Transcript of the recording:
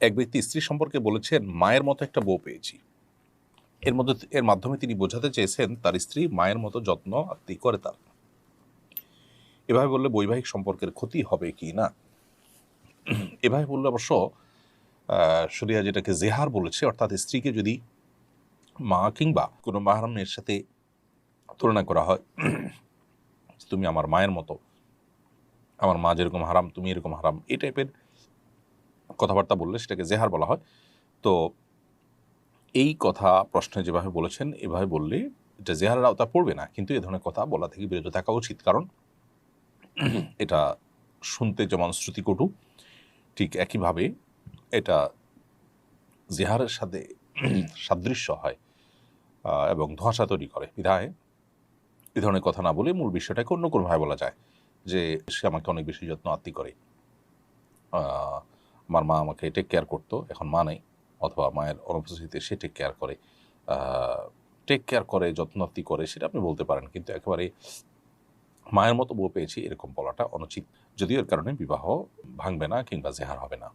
এক ব্যক্তি স্ত্রী সম্পর্কে বলেছেন, মায়ের মতো একটা বউ পেয়েছি। এর মাধ্যমে তিনি বোঝাতে চেয়েছেন তার স্ত্রী মায়ের মতো যত্ন আত্তি করে তার। এভাবে বললে বৈবাহিক সম্পর্কের ক্ষতি হবে কি না? এভাবে বললে অবশ্য শরিয়া যেটাকে জেহার বলেছে, অর্থাৎ স্ত্রীকে যদি মা কিংবা কোনো মাহরামের সাথে তুলনা করা হয়, তুমি আমার মায়ের মতো, আমার মা যেরকম হারাম তুমি এরকম হারাম, এই টাইপের কথাবার্তা বললে সেটাকে জেহার বলা হয়। তো এই কথা প্রশ্নে যেভাবে বলেছেন, এভাবে বললে এটা জেহারের আওতা পড়বে না, কিন্তু এ ধরনের কথা বলা থেকে বিরত থাকা উচিত। কারণ এটা শুনতে যেমন শ্রুতিকটু, ঠিক একইভাবে এটা জেহারের সাথে সাদৃশ্য হয় এবং ধোঁয়াশা তৈরি করে। বিধায় এ ধরনের কথা না বলে মূল বিষয়টাকে অন্য কোনোভাবে বলা যায় যে, সে আমাকে অনেক বেশি যত্ন আত্তি করে, আমার মা আমাকে টেক কেয়ার করতো, এখন মা নেই, অথবা মায়ের অনুপস্থিতিতে সে টেক কেয়ার করে, যত্ন আত্তি করে, সেটা আপনি বলতে পারেন। কিন্তু একেবারে মায়ের মতো বউ পেয়েছি এরকম বলাটা অনুচিত, যদিও এর কারণে বিবাহ ভাঙবে না কিংবা জেহার হবে না।